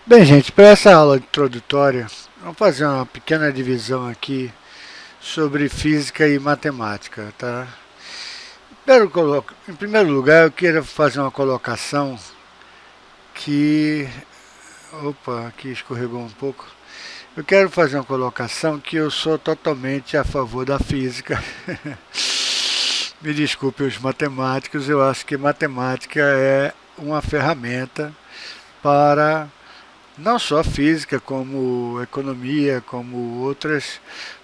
Bem, gente, para essa aula introdutória, vamos fazer uma pequena divisão aqui sobre física e matemática, tá? Em primeiro lugar, eu quero fazer uma colocação que... Opa, aqui escorregou um pouco. Eu quero fazer uma colocação que eu sou totalmente a favor da física. Me desculpe os matemáticos, eu acho que matemática é uma ferramenta para não só física, como economia, como outras,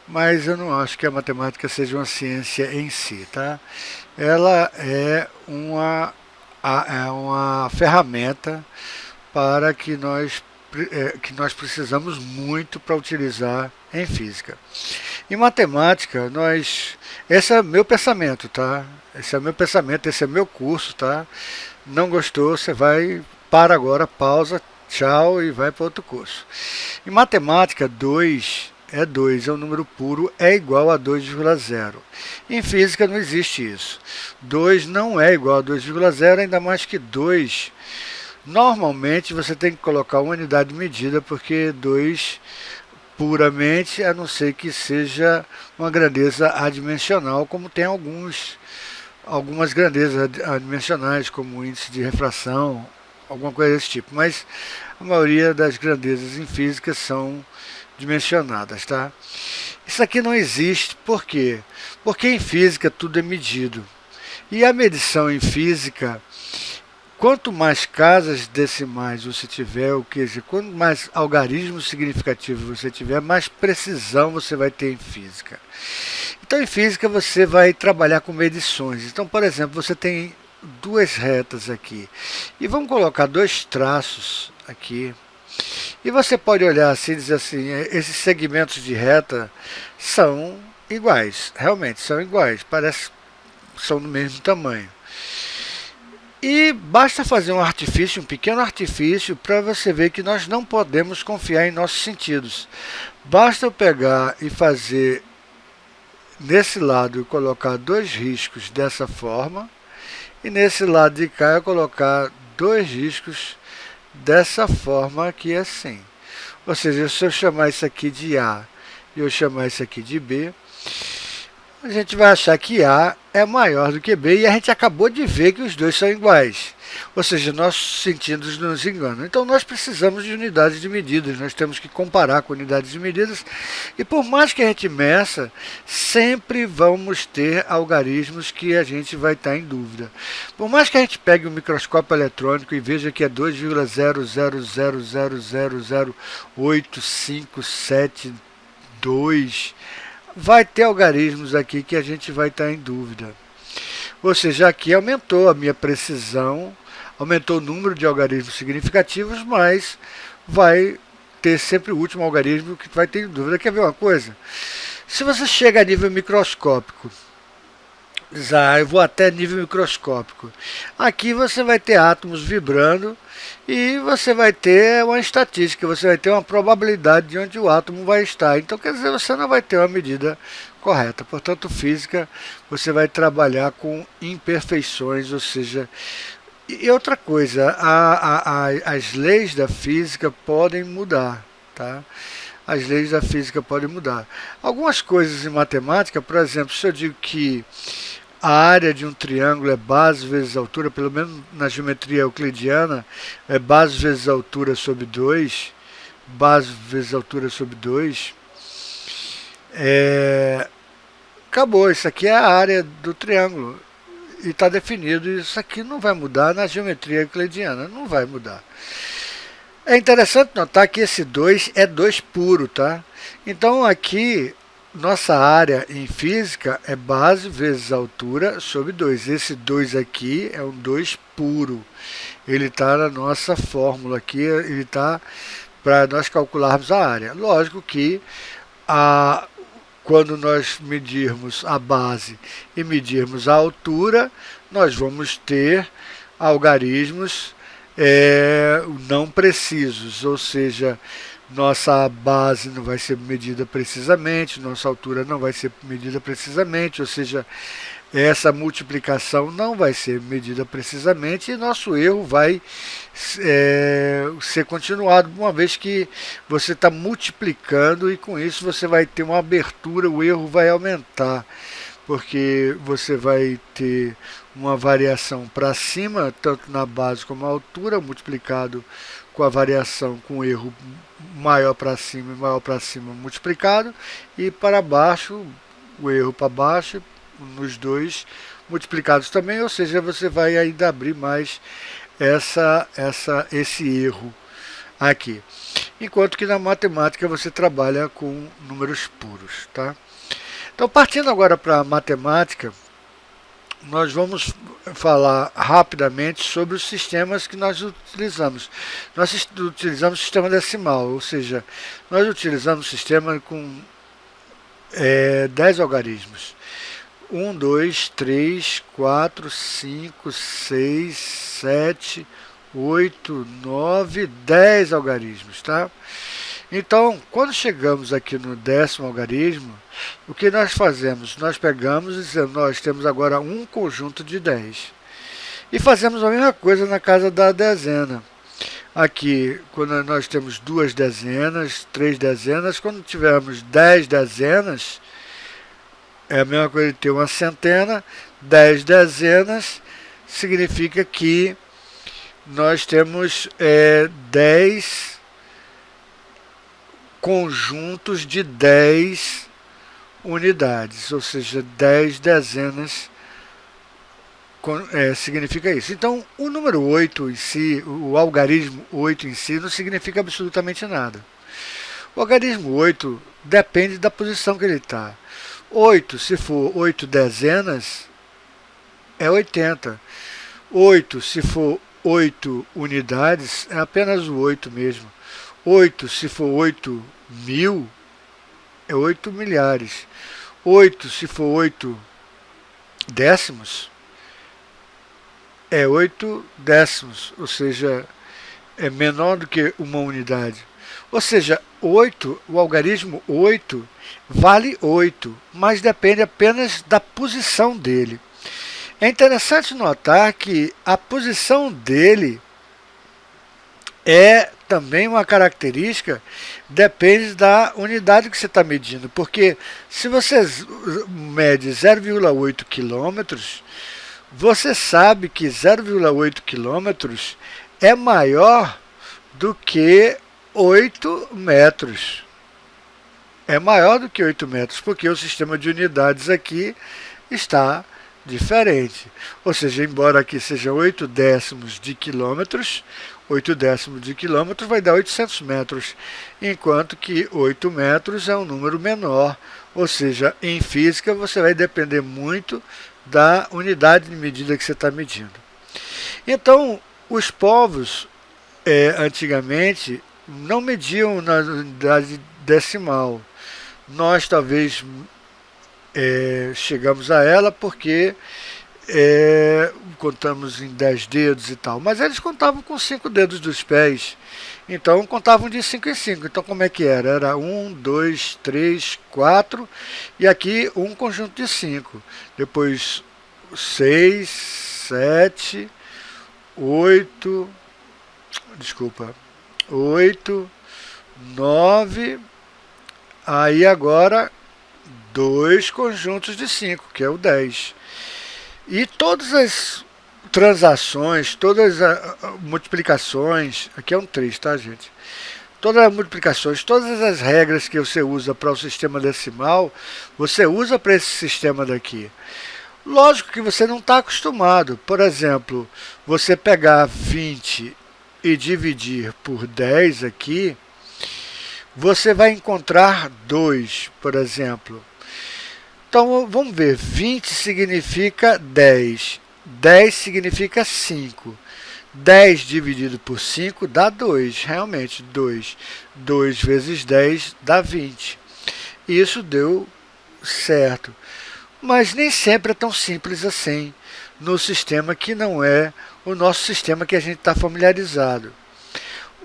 mas eu não acho que a matemática seja uma ciência em si, tá? Ela é uma ferramenta para que nós precisamos muito para utilizar em física. Em matemática, esse é meu pensamento, tá? Esse é meu pensamento, esse é meu curso, tá? Não gostou, você vai, para agora, pausa, tchau e vai para outro curso. Em matemática, 2 é 2, é um número puro, é igual a 2,0. Em física não existe isso. 2 não é igual a 2,0, ainda mais que 2. Normalmente você tem que colocar uma unidade de medida, porque 2 puramente, a não ser que seja uma grandeza adimensional, como tem algumas grandezas adimensionais, como o índice de refração, alguma coisa desse tipo. Mas a maioria das grandezas em física são dimensionadas, tá? Isso aqui não existe, por quê? Porque em física tudo é medido. E a medição em física, quanto mais casas decimais você tiver, ou seja, quanto mais algarismos significativos você tiver, mais precisão você vai ter em física. Então, em física, você vai trabalhar com medições. Então, por exemplo, você tem duas retas aqui. E vamos colocar dois traços aqui. E você pode olhar assim e dizer assim, esses segmentos de reta são iguais. Realmente, são iguais. Parece que são do mesmo tamanho. E basta fazer um artifício, um pequeno artifício, para você ver que nós não podemos confiar em nossos sentidos. Basta eu pegar e fazer nesse lado eu colocar dois riscos dessa forma, e nesse lado de cá eu colocar dois riscos dessa forma aqui assim. Ou seja, se eu chamar isso aqui de A e eu chamar isso aqui de B, a gente vai achar que A é maior do que B, e a gente acabou de ver que os dois são iguais. Ou seja, nossos sentidos nos enganam. Então nós precisamos de unidades de medidas, nós temos que comparar com unidades de medidas, e por mais que a gente meça, sempre vamos ter algarismos que a gente vai estar em dúvida. Por mais que a gente pegue um microscópio eletrônico e veja que é 2,000000857 vai ter algarismos aqui que a gente vai estar em dúvida. Ou seja, aqui aumentou a minha precisão, aumentou o número de algarismos significativos, mas vai ter sempre o último algarismo que vai ter em dúvida. Quer ver uma coisa? Se você chega a nível microscópico, eu vou até nível microscópico. Aqui você vai ter átomos vibrando e você vai ter uma estatística, você vai ter uma probabilidade de onde o átomo vai estar. Então, quer dizer, você não vai ter uma medida correta. Portanto, física, você vai trabalhar com imperfeições, ou seja... E outra coisa, as leis da física podem mudar, tá? As leis da física podem mudar. Algumas coisas em matemática, por exemplo, se eu digo que a área de um triângulo é base vezes altura, pelo menos na geometria euclidiana, é base vezes altura sobre 2, base vezes altura sobre 2, acabou, isso aqui é a área do triângulo. E está definido, isso aqui não vai mudar na geometria euclidiana, não vai mudar. É interessante notar que esse 2 é 2 puro, tá? Então aqui, nossa área em física é base vezes altura sobre 2. Esse 2 aqui é um 2 puro. Ele está na nossa fórmula aqui, ele está para nós calcularmos a área. Lógico que quando nós medirmos a base e medirmos a altura, nós vamos ter algarismos não precisos, ou seja, nossa base não vai ser medida precisamente, nossa altura não vai ser medida precisamente, ou seja, essa multiplicação não vai ser medida precisamente e nosso erro vai ser continuado, uma vez que você está multiplicando e com isso você vai ter uma abertura, o erro vai aumentar, porque você vai ter uma variação para cima, tanto na base como na altura, multiplicado com a variação com o erro maior para cima e maior para cima multiplicado, e para baixo, o erro para baixo, nos dois multiplicados também, ou seja, você vai ainda abrir mais esse erro aqui. Enquanto que na matemática você trabalha com números puros, tá? Então, partindo agora para a matemática, nós vamos falar rapidamente sobre os sistemas que nós utilizamos. Nós utilizamos o sistema decimal, ou seja, nós utilizamos o sistema com 10 algarismos. 1, 2, 3, 4, 5, 6, 7, 8, 9, 10 algarismos, tá? Então, quando chegamos aqui no 10º algarismo, o que nós fazemos? Nós pegamos e dizemos, nós temos agora um conjunto de 10. E fazemos a mesma coisa na casa da dezena. Aqui, quando nós temos 2 dezenas, 3 dezenas, quando tivermos 10 dezenas, é a mesma coisa de ter uma centena. 10 dezenas significa que nós temos 10 conjuntos de 10 unidades, ou seja, 10 dezenas significa isso. Então, o número 8 em si, o algarismo 8 em si, não significa absolutamente nada. O algarismo 8 depende da posição que ele está. 8, se for 8 dezenas, é 80. 8, se for 8 unidades, é apenas o 8 mesmo. 8, se for 8 mil, é 8 milhares. 8, se for 8 décimos, é 8 décimos, ou seja, é menor do que uma unidade. Ou seja, 8, o algarismo 8 vale 8, mas depende apenas da posição dele. É interessante notar que a posição dele é também uma característica, depende da unidade que você está medindo, porque se você mede 0,8 quilômetros, você sabe que 0,8 quilômetros é maior do que 8 metros. É maior do que 8 metros, porque o sistema de unidades aqui está diferente. Ou seja, embora aqui seja 8 décimos de quilômetros, 8 décimos de quilômetro vai dar 800 metros, enquanto que 8 metros é um número menor. Ou seja, em física você vai depender muito da unidade de medida que você está medindo. Então, os povos antigamente não mediam na unidade decimal. Nós talvez chegamos a ela porque contamos em 10 dedos e tal, mas eles contavam com 5 dedos dos pés, então contavam de 5 em 5. Então como é que era? Era 1, 2, 3, 4 e aqui um conjunto de 5, depois 6, 7, 8, desculpa, 8, 9, aí agora 2 conjuntos de 5, que é o 10. E todas as transações, todas as multiplicações, aqui é um 3, tá, gente? Todas as multiplicações, todas as regras que você usa para o sistema decimal, você usa para esse sistema daqui. Lógico que você não está acostumado. Por exemplo, você pegar 20 e dividir por 10 aqui, você vai encontrar 2, por exemplo. Então, vamos ver, 20 significa 10, 10 significa 5, 10 dividido por 5 dá 2, realmente 2, 2 vezes 10 dá 20. Isso deu certo, mas nem sempre é tão simples assim, no sistema que não é o nosso sistema que a gente está familiarizado.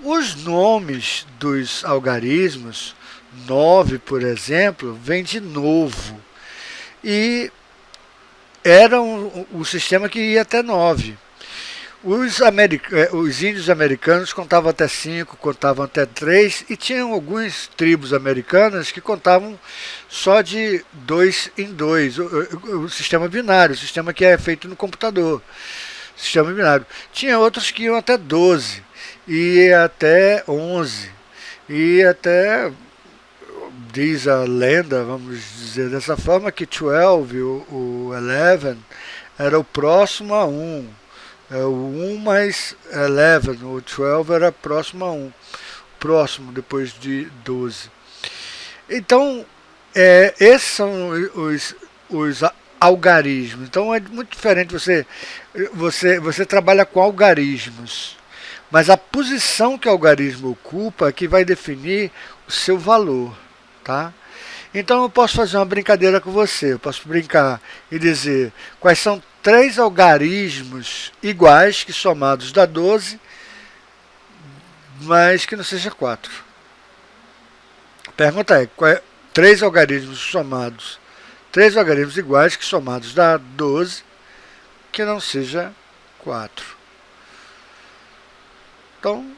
Os nomes dos algarismos, 9, por exemplo, vem de novo. E era o sistema que ia até 9. Os índios americanos contavam até 5, contavam até 3 e tinham algumas tribos americanas que contavam só de 2 em 2, o sistema binário, o sistema que é feito no computador, sistema binário. Tinha outros que iam até 12 e até 11 e até, diz a lenda, vamos dizer dessa forma, que 12, o 11, era o próximo a 1. O 1 mais 11, o 12 era próximo a 1, próximo depois de 12. Então, esses são os algarismos. Então é muito diferente você trabalha com algarismos, mas a posição que o algarismo ocupa é que vai definir o seu valor, tá? Então eu posso fazer uma brincadeira com você, eu posso brincar e dizer quais são 3 algarismos iguais que somados dá 12, mas que não seja 4. A pergunta é, 3 algarismos somados, 3 algarismos iguais que somados dá 12, que não seja 4. Então,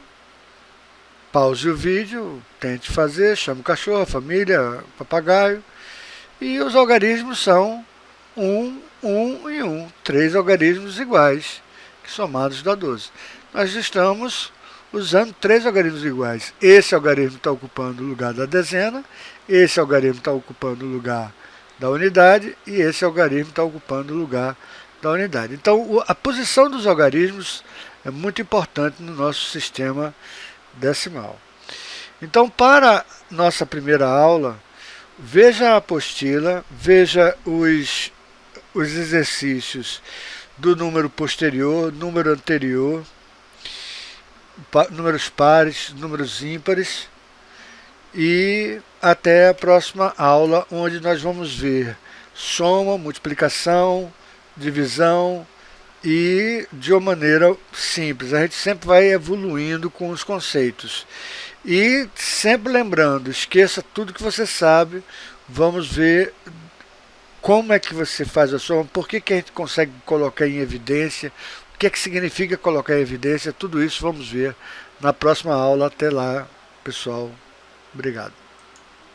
pause o vídeo, tente fazer, chame o cachorro, a família, papagaio. E os algarismos são 1, 1 e 1. 3 algarismos iguais, que somados dá 12. Nós estamos usando 3 algarismos iguais. Esse algarismo está ocupando o lugar da dezena, esse algarismo está ocupando o lugar da unidade e esse algarismo está ocupando o lugar da unidade. Então, a posição dos algarismos é muito importante no nosso sistema decimal. Então, para nossa primeira aula, veja a apostila, veja os exercícios do número posterior, número anterior, números pares, números ímpares, e até a próxima aula, onde nós vamos ver soma, multiplicação, divisão, e de uma maneira simples. A gente sempre vai evoluindo com os conceitos. E sempre lembrando, esqueça tudo que você sabe, vamos ver como é que você faz a soma, por que a gente consegue colocar em evidência, o que significa colocar em evidência, tudo isso vamos ver na próxima aula. Até lá, pessoal. Obrigado.